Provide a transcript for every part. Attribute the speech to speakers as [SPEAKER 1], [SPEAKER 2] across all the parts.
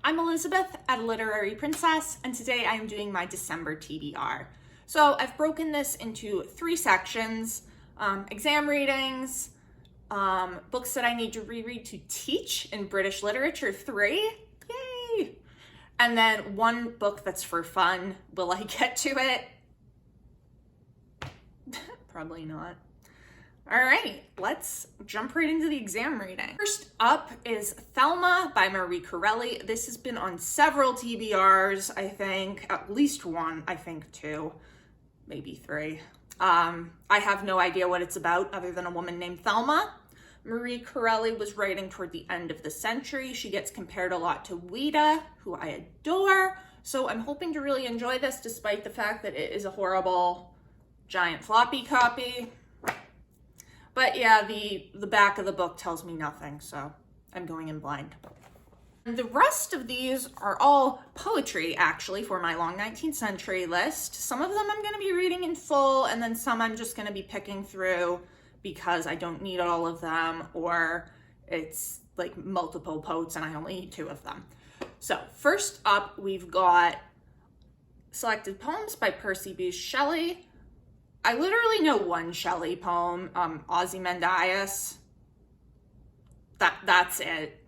[SPEAKER 1] I'm Elizabeth at Literary Princess, and today I am doing my December TBR. So I've broken this into 3 sections: exam readings, books that I need to reread to teach in British literature 3, yay! And then 1 book that's for fun. Will I get to it? Probably not. All right, let's jump right into the exam reading. First up is Thelma by Marie Corelli. This has been on several TBRs, I think, at least 1, I think 2, maybe 3. I have no idea what it's about other than a woman named Thelma. Marie Corelli was writing toward the end of the century. She gets compared a lot to Ouida, who I adore. So I'm hoping to really enjoy this despite the fact that it is a horrible giant floppy copy. But yeah, the back of the book tells me nothing, so I'm going in blind. And the rest of these are all poetry, actually, for my long 19th century list. Some of them I'm going to be reading in full, and then some I'm just going to be picking through because I don't need all of them, or it's like multiple poets and I only need 2 of them. So first up, we've got Selected Poems by Percy Bysshe Shelley. I literally know 1 Shelley poem, Ozymandias. That's it.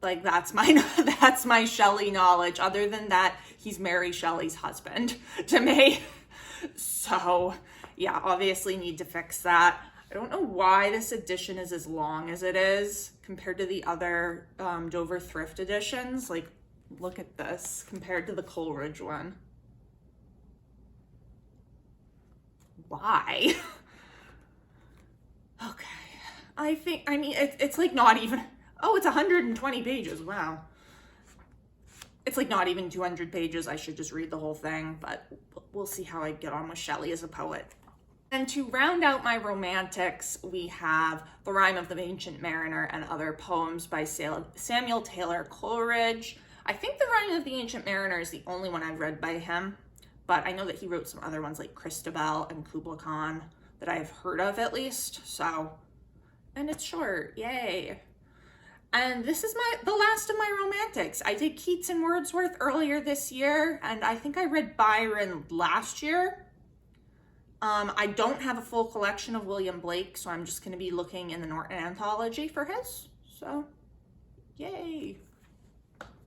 [SPEAKER 1] Like, that's my Shelley knowledge. Other than that, he's Mary Shelley's husband to me. So yeah, obviously need to fix that. I don't know why this edition is as long as it is compared to the other Dover Thrift editions. Like, look at this compared to the Coleridge one. Why? Okay. I mean, it's like not even, oh, it's 120 pages. Wow. It's like not even 200 pages. I should just read the whole thing, but we'll see how I get on with Shelley as a poet. And to round out my romantics, we have The Rime of the Ancient Mariner and Other Poems by Samuel Taylor Coleridge. I think The Rime of the Ancient Mariner is the only one I've read by him, but I know that he wrote some other ones like Christabel and Kubla Khan that I have heard of at least, so, and it's short, yay. And this is the last of my romantics. I did Keats and Wordsworth earlier this year, and I think I read Byron last year. I don't have a full collection of William Blake, so I'm just going to be looking in the Norton Anthology for his, so yay.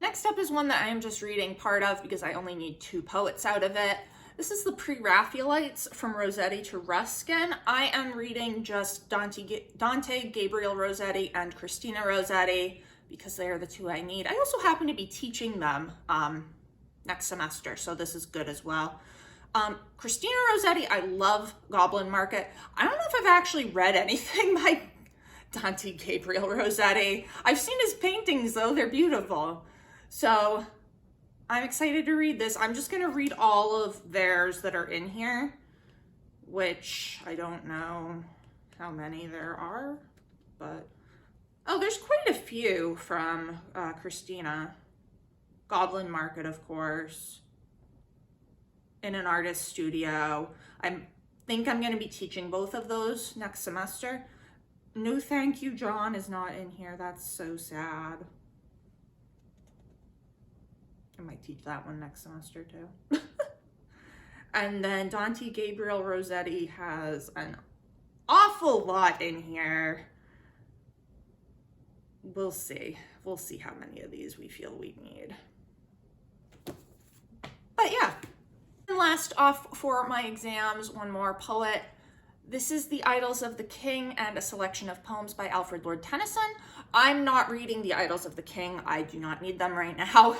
[SPEAKER 1] Next up is one that I am just reading part of because I only need 2 poets out of it. This is the Pre-Raphaelites from Rossetti to Ruskin. I am reading just Dante Gabriel Rossetti and Christina Rossetti because they are the 2 I need. I also happen to be teaching them next semester, so this is good as well. Christina Rossetti, I love Goblin Market. I don't know if I've actually read anything by Dante Gabriel Rossetti. I've seen his paintings though, they're beautiful. So I'm excited to read this. I'm just gonna read all of theirs that are in here, which I don't know how many there are, but, oh, there's quite a few from Christina. Goblin Market, of course. In an Artist Studio. I think I'm going to be teaching both of those next semester. No Thank You John is not in here. That's so sad. I might teach that one next semester too. And then Dante Gabriel Rossetti has an awful lot in here. We'll see. We'll see how many of these we feel we need. But yeah. And last off for my exams, one more poet. This is The Idylls of the King and a selection of poems by Alfred Lord Tennyson. I'm not reading The Idylls of the King. I do not need them right now.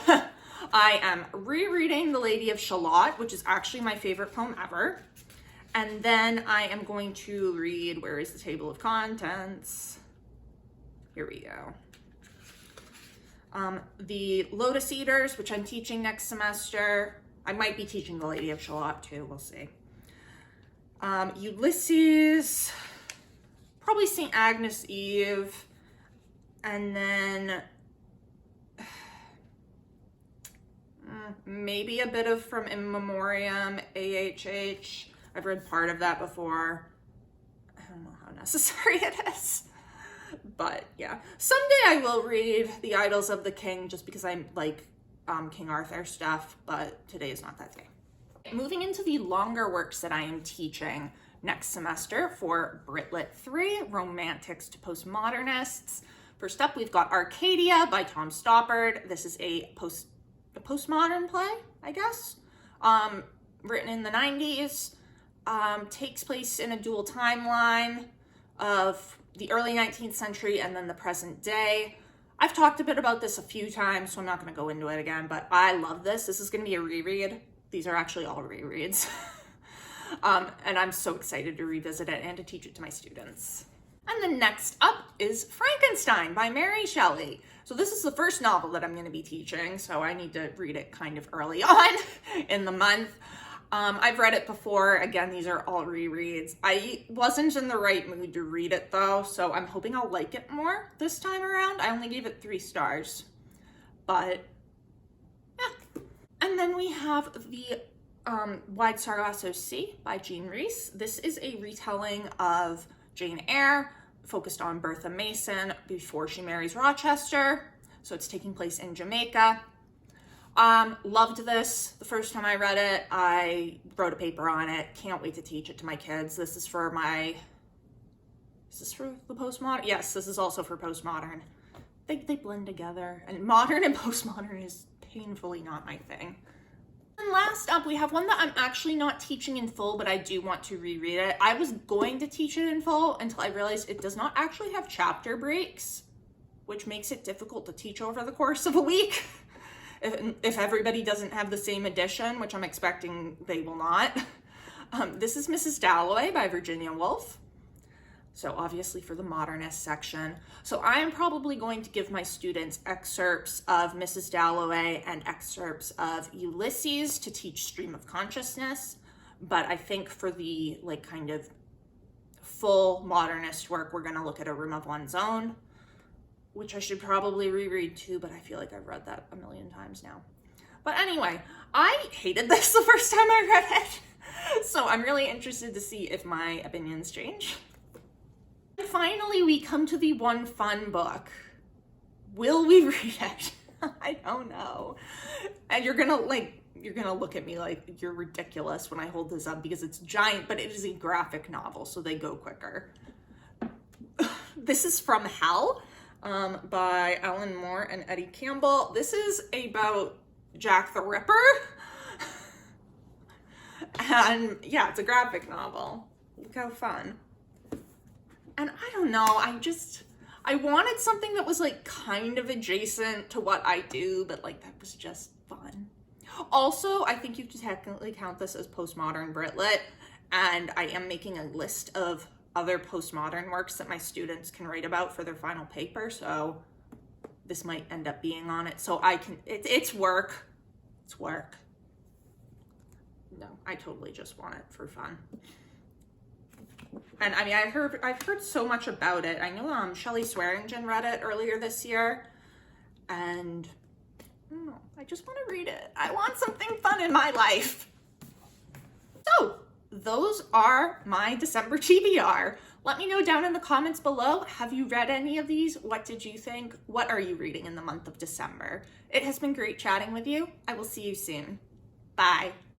[SPEAKER 1] I am rereading The Lady of Shalott, which is actually my favorite poem ever. And then I am going to read, where is the table of contents? Here we go. The Lotus Eaters, which I'm teaching next semester. I might be teaching The Lady of Shalott too, we'll see. Ulysses, probably St. Agnes Eve, and then maybe a bit of From In Memoriam, AHH. I've read part of that before. I don't know how necessary it is, But yeah, someday I will read The Idylls of the King just because I like King Arthur stuff, but today is not that day. Moving into the longer works that I am teaching next semester for Brit Lit 3, Romantics to Postmodernists. First up, we've got Arcadia by Tom Stoppard. This is a postmodern play, I guess, written in the 90s. Takes place in a dual timeline of the early 19th century and then the present day. I've talked a bit about this a few times, so I'm not going to go into it again, but I love this. This is going to be a reread. These are actually all rereads. And I'm so excited to revisit it and to teach it to my students. And the next up is Frankenstein by Mary Shelley. So this is the first novel that I'm going to be teaching, so I need to read it kind of early on in the month. I've read it before. Again, these are all rereads. I wasn't in the right mood to read it though, so I'm hoping I'll like it more this time around. I only gave it 3 stars, but yeah. And then we have the Wide Sargasso Sea by Jean Rhys. This is a retelling of Jane Eyre, focused on Bertha Mason before she marries Rochester. So it's taking place in Jamaica. Loved this. The first time I read it, I wrote a paper on it. Can't wait to teach it to my kids. This is for is this for the postmodern? Yes, this is also for postmodern. They blend together, and modern and postmodern is painfully not my thing. And last up, we have one that I'm actually not teaching in full, but I do want to reread it. I was going to teach it in full until I realized it does not actually have chapter breaks, which makes it difficult to teach over the course of a week. If everybody doesn't have the same edition, which I'm expecting they will not. This is Mrs. Dalloway by Virginia Woolf. So obviously for the modernist section. So I am probably going to give my students excerpts of Mrs. Dalloway and excerpts of Ulysses to teach stream of consciousness. But I think for the like kind of full modernist work, we're gonna look at A Room of One's Own, which I should probably reread too, but I feel like I've read that a million times now. But anyway, I hated this the first time I read it. So I'm really interested to see if my opinions change. And finally, we come to the one fun book. Will we read it? I don't know. And you're gonna look at me like you're ridiculous when I hold this up because it's giant, but it is a graphic novel, so they go quicker. This is From Hell by Alan Moore and Eddie Campbell. This is about Jack the Ripper. And yeah, it's a graphic novel. Look how fun. And I don't know, I wanted something that was like kind of adjacent to what I do, but like that was just fun. Also, I think you could technically count this as postmodern Brit Lit, and I am making a list of other postmodern works that my students can write about for their final paper, so this might end up being on it. So it's work. It's work. No, I totally just want it for fun. And I mean, I've heard so much about it. I know Shelley Swearingen read it earlier this year, and I don't know, I just want to read it. I want something fun in my life. So those are my December TBR. Let me know down in the comments below. Have you read any of these? What did you think? What are you reading in the month of December? It has been great chatting with you. I will see you soon. Bye.